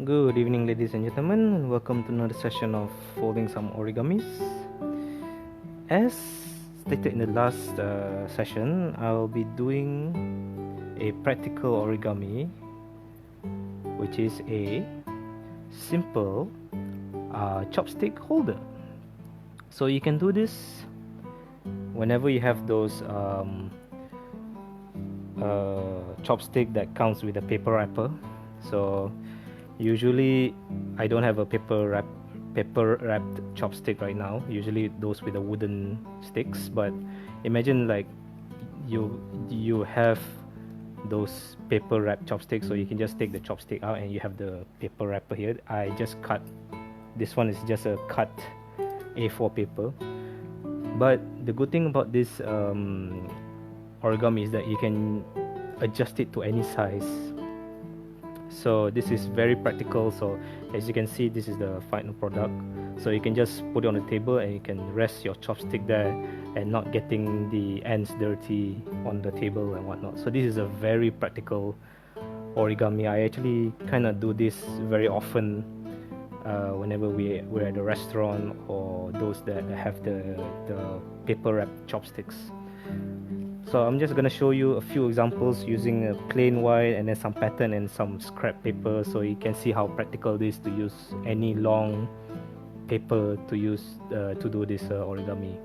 Good evening, ladies and gentlemen, and welcome to another session of folding some origamis. As stated in the last session, I'll be doing a practical origami, which is a simple chopstick holder. So you can do this whenever you have those chopstick that comes with a paper wrapper. So usually I don't have a paper wrapped chopstick right now. Usually those with the wooden sticks, but imagine like you have those paper wrapped chopsticks, so you can just take the chopstick out and you have the paper wrapper here. I just cut, this one is just a cut A4 paper. But the good thing about this origami is that you can adjust it to any size. So this is very practical. So as you can see, this is the final product. So you can just put it on the table and you can rest your chopstick there and not getting the ends dirty on the table and whatnot. So this is a very practical origami. I actually kind of do this very often whenever we're at a restaurant or those that have the paper wrapped chopsticks. So I'm just gonna show you a few examples using a plain white and then some pattern and some scrap paper, so you can see how practical it is to use any long paper to use to do this origami.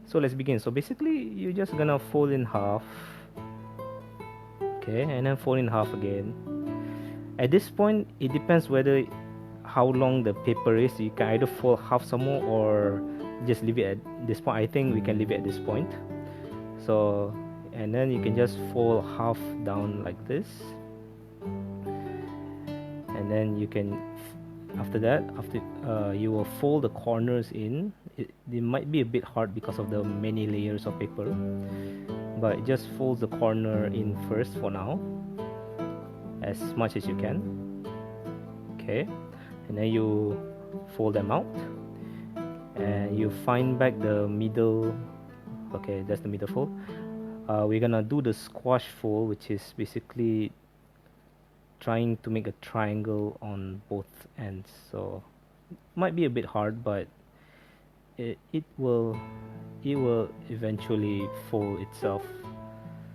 So let's begin. So basically you're just gonna fold in half, okay, and then fold in half again. At this point it depends whether how long the paper is. You can either fold half some more or just leave it at this point. I think we can leave it at this point. So, and then you can just fold half down like this, and then you can, after that, you will fold the corners in. It might be a bit hard because of the many layers of paper, but just fold the corner in first for now, as much as you can. Okay, and then you fold them out, and you find back the middle. Okay, that's the middle fold. We're gonna do the squash fold, which is basically trying to make a triangle on both ends. So might be a bit hard, but it will eventually fold itself.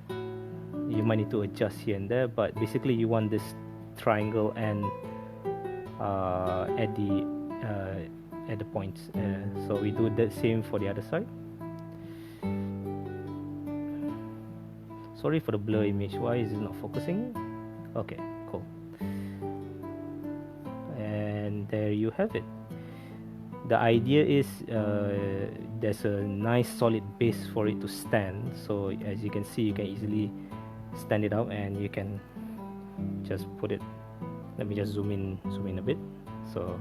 You might need to adjust here and there, but basically you want this triangle and at the points. So we do the same for the other side. Sorry for the blur image. Why is it not focusing? Okay, cool. And there you have it. The idea is there's a nice solid base for it to stand. So as you can see, you can easily stand it out, and you can just put it. Let me just zoom in a bit. So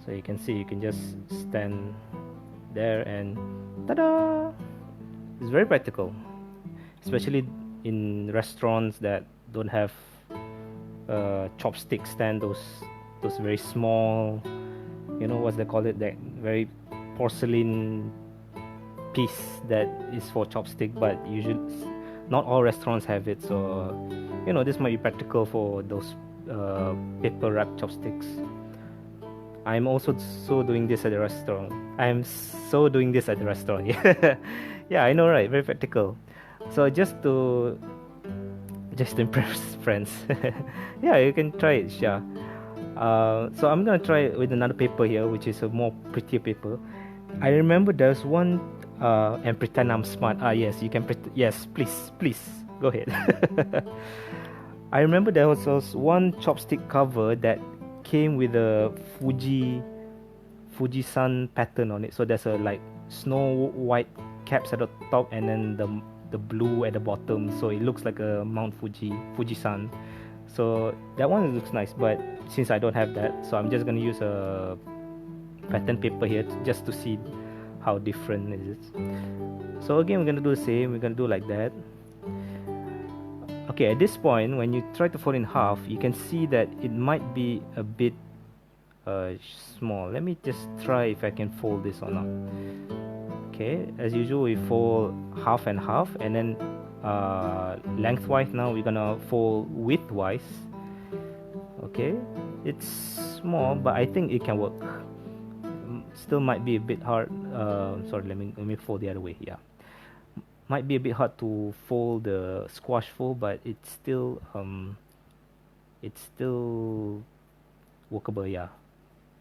you can see, you can just stand there, and ta-da! It's very practical, especially in restaurants that don't have chopstick stand, those very small, you know what they call it, that very porcelain piece that is for chopstick, but usually not all restaurants have it. So you know, this might be practical for those paper wrapped chopsticks. I'm also doing this at the restaurant. Yeah. Yeah, I know, right? Very practical. So just to impress friends. Yeah, you can try it, sure. So I'm gonna try it with another paper here, which is a more prettier paper. I remember there's one and pretend I'm smart. Yes, you can yes, please go ahead. I remember there was one chopstick cover that came with a Fuji-san pattern on it. So there's a like snow white caps at the top, and then the blue at the bottom, so it looks like a Mount Fuji-san. So that one looks nice, but since I don't have that, so I'm just gonna use a pattern paper here just to see how different is it. So again, we're gonna do the same. We're gonna do like that. Okay, at this point, when you try to fold in half, you can see that it might be a bit small. Let me just try if I can fold this or not. Okay, as usual, we fold half and half, and then lengthwise. Now we're gonna fold widthwise. Okay, it's small, but I think it can work. Still might be a bit hard. Sorry, let me fold the other way. Yeah, might be a bit hard to fold the squash fold, but it's still workable. Yeah,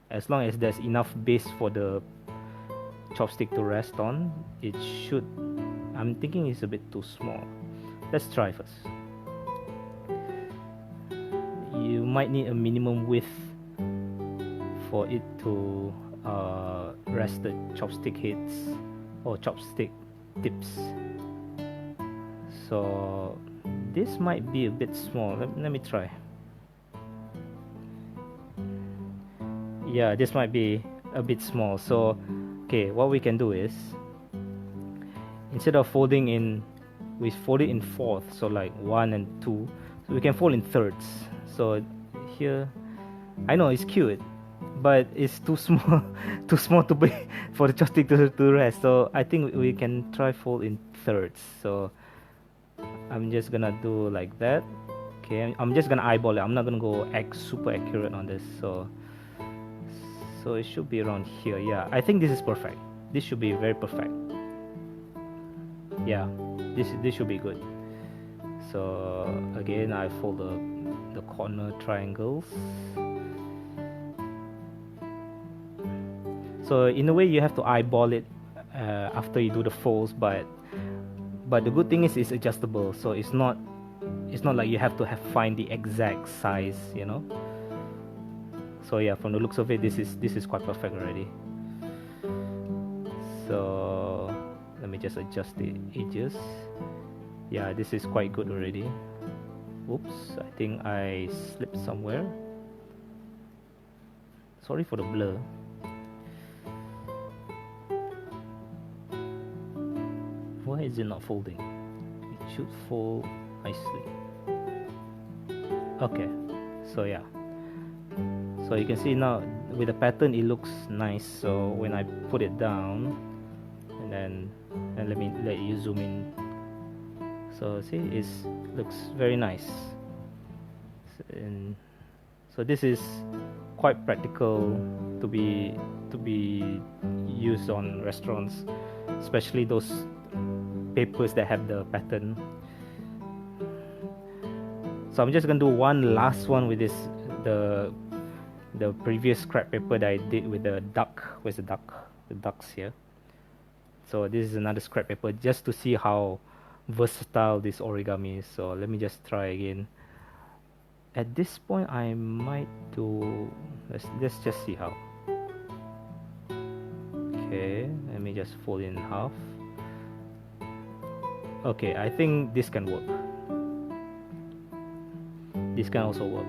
as long as there's enough base for the chopstick to rest on, it should. I'm thinking it's a bit too small. Let's try first. You might need a minimum width for it to rest the chopstick heads or chopstick tips. So this might be a bit small. Let me try. Yeah, this might be a bit small. So okay, what we can do is, instead of folding in, we fold it in fourths, so like 1 and 2. So we can fold in thirds. So here, I know it's cute, but it's too small, too small to be for the chopstick to rest. So I think we can try fold in thirds. So I'm just gonna do like that. Okay, I'm just gonna eyeball it. I'm not gonna go super accurate on this. So it should be around here. Yeah, I think this is perfect. This should be very perfect. Yeah, this should be good. So again, I fold the corner triangles. So in a way, you have to eyeball it after you do the folds, but the good thing is it's adjustable. So it's not like you have to find the exact size, you know. So yeah, from the looks of it, this is quite perfect already. So let me just adjust the edges. Yeah, this is quite good already. Oops, I think I slipped somewhere. Sorry for the blur. Why is it not folding? It should fold nicely. Okay, so yeah. So you can see now with the pattern it looks nice. So when I put it down, and let you zoom in. So see, it looks very nice. And so this is quite practical to be used on restaurants, especially those papers that have the pattern. So I'm just gonna do one last one with this, the previous scrap paper that I did with the duck. Where's the duck? The ducks here. So this is another scrap paper, just to see how versatile this origami is. So let me just try again. At this point, I might do. Let's just see how. Okay, let me just fold in half. Okay, I think this can work. This can also work.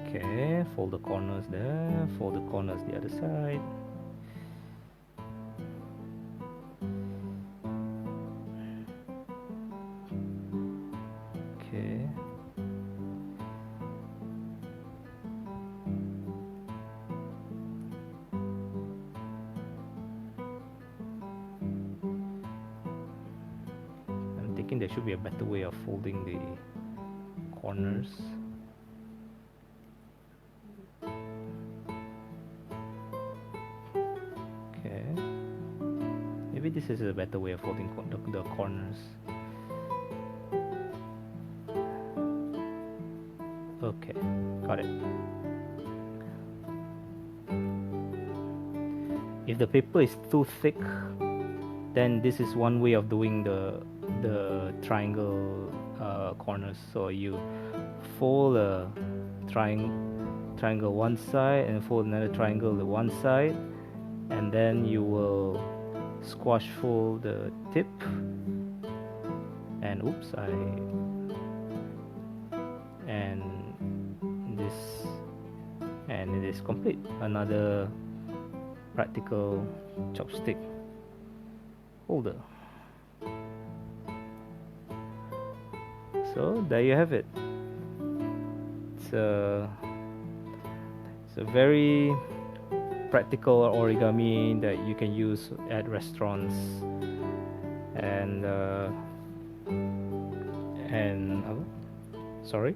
Okay, fold the corners there, fold the corners the other side. Okay. I'm thinking there should be a better way of folding the corners. Maybe this is a better way of folding the corners. Okay, got it. If the paper is too thick, then this is one way of doing the triangle corners. So you fold a triangle one side and fold another triangle the one side, and then you will squash fold the tip, and oops, and it is complete. Another practical chopstick holder. So there you have it. It's a very practical origami that you can use at restaurants, and sorry,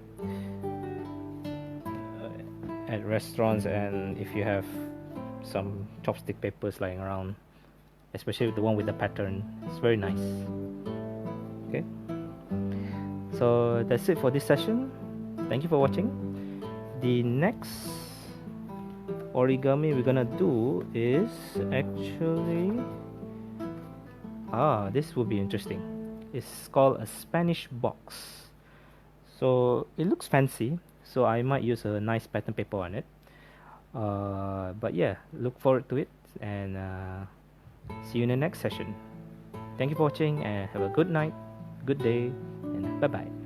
at restaurants, and if you have some chopstick papers lying around, especially the one with the pattern, it's very nice. Okay, so that's it for this session. Thank you for watching. The next origami we're gonna do is actually this will be interesting. It's called a Spanish box. So it looks fancy, so I might use a nice pattern paper on it. But yeah, look forward to it, and see you in the next session. Thank you for watching, and have a good night, good day, and bye bye.